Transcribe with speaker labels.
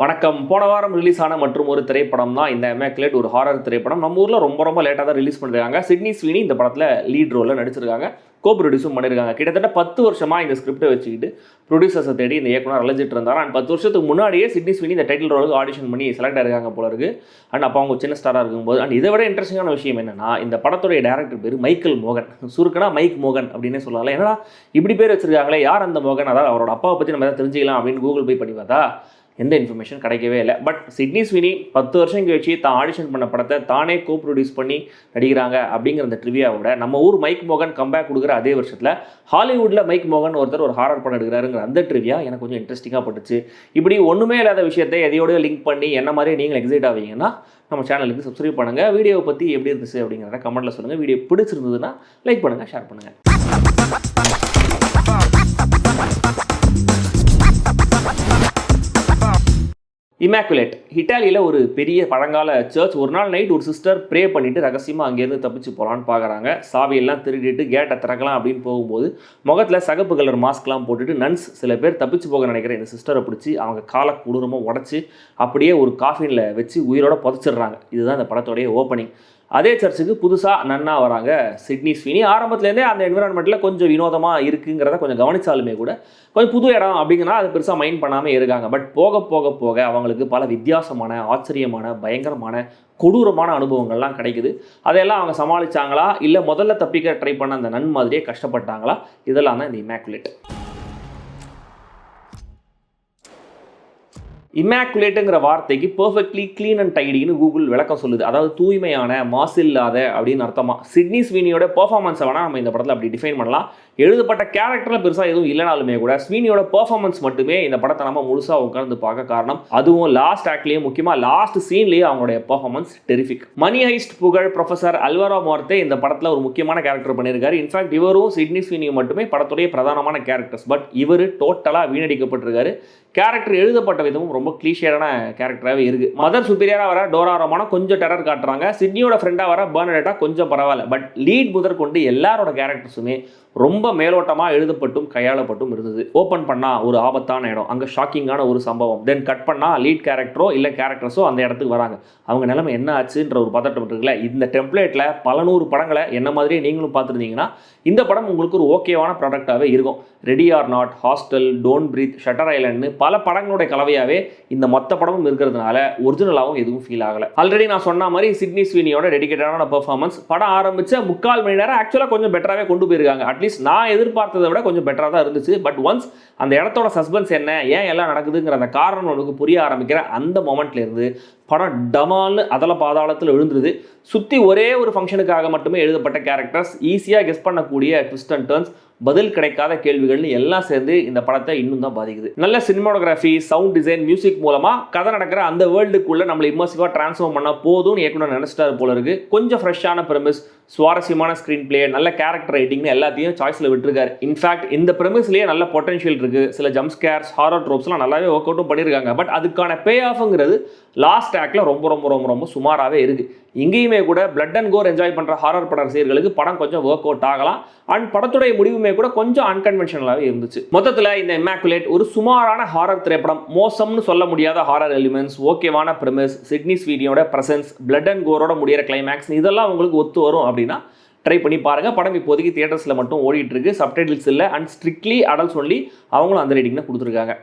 Speaker 1: வணக்கம். போன வாரம் ரிலீஸ் ஆன மற்றும் ஒரு திரைப்படம் தான் இந்த இம்மாக்குலேட். ஒரு ஹாரர் திரைப்படம். நம்ம ஊரில் ரொம்ப லேட்டாக தான் ரிலீஸ் பண்ணிருக்காங்க. சிட்னி ஸ்வீனி இந்த படத்தில் லீட் ரோலில் நடிச்சிருக்காங்க. ப்ரொடியூஸும் பண்ணியிருக்காங்க. கிட்டத்தட்ட 10 வருஷமாக இந்த ஸ்கிரிப்டை வச்சுக்கிட்டு ப்ரொடியூசர்ஸை தேடி இந்த இயக்குனர் அலைஞ்சிட்டு இருந்தார். அண்ட் 10 வருஷத்துக்கு முன்னாடியே சிட்னி ஸ்வீனி இந்த டைட்டில் ரோலுக்கு ஆடிஷன் பண்ணி செலக்ட் ஆயிருக்காங்க போல இருக்கு. அண்ட் அப்போ அவங்க சின்ன ஸ்டாராக இருக்கும்போது அண்ட் இதை விட இன்ட்ரெஸ்டிங்கான விஷயம் என்னன்னா, இந்த படத்துடைய டேரக்டர் பேர் மைக்கேல் மோகன். சுருக்கனா மைக் மோகன் அப்படின்னே சொல்லலாம். ஏன்னா இப்படி பேர் வச்சிருக்காங்களே, யார் அந்த மோகன், அதாவது அவரோட அப்பாவை பற்றி நம்ம எதாவது தெரிஞ்சுக்கலாம் அப்படின்னு கூகுள் போய் பண்ணி பார்த்தா எந்த இன்ஃபர்மேஷன் கிடைக்கவே இல்லை. பட் சிட்னி ஸ்வீனி 10 வருஷம் கழிச்சு தான் ஆடிஷன் பண்ண படத்தை தானே ப்ரொடியூஸ் பண்ணி நடிக்கிறாங்க அப்படிங்கிற அந்த ட்ரிவியாவோட நம்ம ஊர் மைக் மோகன் கம்பேக் கொடுக்குற அதே வருஷத்தில் ஹாலிவுட்டில் மைக் மோகன் ஒருத்தர் ஒரு ஹாரர் படம் எடுக்கிறாருங்கிற அந்த ட்ரிவியா எனக்கு கொஞ்சம் இன்ட்ரெஸ்டிங்காக பட்டுச்சு. இப்படி ஒன்றுமே இல்லாத விஷயத்தை எதையோடய லிங்க் பண்ணி என்ன மாதிரி நீங்கள் எக்ஸைட் ஆவீங்கன்னா நம்ம சேனலுக்கு சப்ஸ்கிரைப் பண்ணுங்கள். வீடியோவை பற்றி எப்படி இருந்துச்சு அப்படிங்கிறத கமெண்ட்டில் சொல்லுங்கள். வீடியோ பிடிச்சிருந்ததுன்னா லைக் பண்ணுங்கள், ஷேர் பண்ணுங்கள். இம்மாக்குலேட் இட்டாலியில் ஒரு பெரிய பழங்கால சர்ச். ஒரு நாள் நைட் ஒரு சிஸ்டர் ப்ரே பண்ணிவிட்டு ரகசியமாக அங்கேருந்து தப்பிச்சு போகலான்னு பார்க்குறாங்க. சாவியெல்லாம் திருடிட்டு கேட்டை திறக்கலாம் அப்படின்னு போகும்போது முகத்தில் சகப்பு கலர் மாஸ்க்லாம் போட்டுட்டு நன்ஸ் சில பேர் தப்பிச்சு போக நினைக்கிற இந்த சிஸ்டரை பிடிச்சி அவங்க காலை கொடூரமாக உடச்சி அப்படியே ஒரு காஃபினில் வச்சு உயிரோட புதைச்சிடுறாங்க. இதுதான் இந்த படத்தோடைய ஓப்பனிங். அதே சர்ச்சுக்கு புதுசாக நன்னா வராங்க சிட்னி ஸ்வீனி. ஆரம்பத்துலேருந்தே அந்த என்விரான்மெண்ட்டில் கொஞ்சம் வினோதமாக இருக்குங்கிறத கொஞ்சம் கவனித்தாலுமே கூட கொஞ்சம் புது இடம் அப்படிங்கிறனா அது பெருசாக மைண்ட் பண்ணாமல் இருக்காங்க. பட் போக போக போக அவங்களுக்கு பல வித்தியாசமான, ஆச்சரியமான, பயங்கரமான, கொடூரமான அனுபவங்கள்லாம் கிடைக்குது. அதையெல்லாம் அவங்க சமாளித்தாங்களா, இல்லை முதல்ல தப்பிக்க ட்ரை பண்ண அந்த நன் மாதிரியே கஷ்டப்பட்டாங்களா? இதெல்லாம் தான் இந்த இம்மாக்குலேட். இம்மாக்குலேட்டுங்கிற வார்த்தைக்கு பர்ஃபெக்ட்லி க்ளீன் அண்ட் டைடின்னு கூகுள் விளக்கம் சொல்லுது. அதாவது தூய்மையான, மாசு இல்லாத அப்படின்னு அர்த்தமா. சிட்னி ஸ்வீனியோட பெர்ஃபார்மன்ஸை வேணால் நம்ம இந்த படத்தில் அப்படி டிஃபைன் பண்ணலாம். எழுதப்பட்ட கேரக்டரில் பெருசாக எதுவும் இல்லைனாலுமே கூட ஸ்வீனியோட பெர்ஃபார்மன்ஸ் மட்டுமே இந்த படத்தை நம்ம முழுசாக உட்கார்ந்து பார்க்க காரணம். அதுவும் லாஸ்ட் ஆக்ட்லேயும், முக்கியமாக லாஸ்ட் சீன்லேயே அவங்களுடைய பெர்ஃபார்மன்ஸ் டெரிஃபிக். மணி ஹைஸ்ட் புகழ் ப்ரொஃபசர் அல்வாரோ மோர்த்தே இந்த படத்தில் ஒரு முக்கியமான கேரக்டர் பண்ணியிருக்காரு. இன்ஃபேக்ட் இவரும் சிட்னி ஸ்வீனியும் மட்டுமே படத்துடைய பிரதானமான கேரக்டர்ஸ். பட் இவர் டோட்டலாக வீணடிக்கப்பட்டிருக்காரு. கேரக்டர் எழுதப்பட்ட விதமும் ரொம்ப கிளீஷியரான கேரக்டராகவே இருக்குது. மதர் சுப்பீரியராக வர டோரா ரொமானோ கொஞ்சம் டெரர் காட்டுறாங்க. சிட்னியோட ஃப்ரெண்டாக வர பெர்னடெட்டா கொஞ்சம் பரவாயில்ல. பட் லீட் முதற்கொண்டு எல்லாரோட கேரக்டர்ஸுமே ரொம்ப மேலோட்டமாக எழுதப்பட்டும் கையாளப்பட்டும் இருந்தது. ஓப்பன் பண்ணால் ஒரு ஆபத்தான இடம், அங்கே ஷாக்கிங்கான ஒரு சம்பவம். தென் கட் பண்ணால் லீட் கேரக்டரோ இல்லை கேரக்டர்ஸோ அந்த இடத்துக்கு வராங்க. அவங்க நிலைமை என்ன ஆச்சுன்ற ஒரு பதட்டம் இருக்குல்ல. இந்த டெம்ப்ளேட்டில் பல 100 படங்களை என்ன மாதிரியே நீங்களும் பார்த்துருந்தீங்கன்னா இந்த படம் உங்களுக்கு ஒரு ஓகேவான ப்ராடக்டாகவே இருக்கும். Ready or Not, Hostel, Don't Breathe, Shutter ஐலண்ட்னு பல படங்களுடைய கலவையாகவே இந்த மொத்த படமும் இருக்கிறதுனால ஒரிஜினலாகவும் எதுவும் ஃபீல் ஆகலை. ஆல்ரெடி நான் சொன்ன மாதிரி சிட்னி ஸ்வீனியோட டெடிகேட்டடான பெர்ஃபார்மன்ஸ். படம் ஆரம்பித்த 3/4 மணி நேரம் ஆக்சுவலாக கொஞ்சம் பெட்டராகவே கொண்டு போயிருக்காங்க. அட்லீஸ்ட் நான் எதிர்பார்த்ததை விட கொஞ்சம் பெட்டராக தான் இருந்துச்சு. பட் ஒன்ஸ் அந்த இடத்தோட சஸ்பென்ஸ் என்ன, ஏன் எல்லாம் நடக்குதுங்கிற அந்த காரணம் உனக்கு புரிய ஆரம்பிக்கிற அந்த மொமெண்ட்லேருந்து படம் டமால்னு அதல பாதாளத்தில் விழுந்துருது. சுற்றி ஒரே ஒரு ஃபங்க்ஷனுக்காக மட்டுமே எழுதப்பட்ட கேரக்டர்ஸ், ஈஸியாக கெஸ் பண்ணக்கூடிய ட்விஸ்ட் அண்ட் டர்ன்ஸ், பதில் கிடைக்காத கேள்விகள்னு எல்லாம் சேர்ந்து இந்த படத்தை இன்னும் தான் பாதிக்குது. நல்ல சினிமாட்டோகிராஃபி, சவுண்ட் டிசைன், மியூசிக் மூலமாக கதை நடக்கிற அந்த வேர்ல்டுக்குள்ளே நம்மளை இம்மர்சிவாக ட்ரான்ஸ்ஃபார்ம் பண்ணால் போதும்னு இயக்குனர் நினைச்சிட்டாரு போல இருக்குது. கொஞ்சம் ஃப்ரெஷ்ஷான ப்ரெமிஸ், சுவாரஸ்யமான ஸ்க்ரீன் பிளே, நல்ல கேரக்டர் ரைட்டிங்னு எல்லாத்தையும் சாய்ஸில் விட்டுருக்காரு. இன்ஃபேக்ட் இந்த ப்ரெமிஸ்லேயே நல்ல பொட்டன்ஷியல் இருக்குது. சில ஜம்ப் ஸ்கேர்ஸ், ஹாரர் ட்ரோப்ஸ்லாம் நல்லாவே ஒர்க் அவுட்டும் பண்ணியிருக்காங்க. பட் அதுக்கான பே ஆஃப்ங்கிறது லாஸ்ட் ஆக்டில் ரொம்ப சுமாராகவே இருக்குது. இங்கேயுமே கூட பிளட் அண்ட் கோர் என்ஜாய் பண்ணுற ஹாரர் பட ரசிகர்களுக்கு படம் கொஞ்சம் ஒர்க் அவுட் ஆகலாம். அண்ட் படத்துடைய முடிவுமே கூட கொஞ்சம் அன்கன்வென்ஷனலாகவே இருந்துச்சு. மொத்தத்தில் இந்த இம்மாக்குலேட் ஒரு சுமாரான ஹாரர் திரைப்படம். மோசம்னு சொல்ல முடியாத ஹாரர் எலிமெண்ட்ஸ், ஓகேவான ப்ரெமிஸ், சிட்னி ஸ்வீனியோட பிரசன்ஸ், பிளட் அண்ட் கோரோட முடிகிற கிளைமேக்ஸ், இதெல்லாம் உங்களுக்கு ஒத்து வரும் அப்படின்னா ட்ரை பண்ணி பாருங்கள். படம் இப்போதைக்கு தியேட்டர்ஸில் மட்டும் ஓடிட்டு இருக்கு. சப்டைட்டில்ஸ் இல்லை அண்ட் ஸ்ட்ரிக்ட்லி அடல்ட்ஸ் ஒன்லி. அவங்களும் அந்த ரேட்டிங் தான் கொடுத்துருக்காங்க.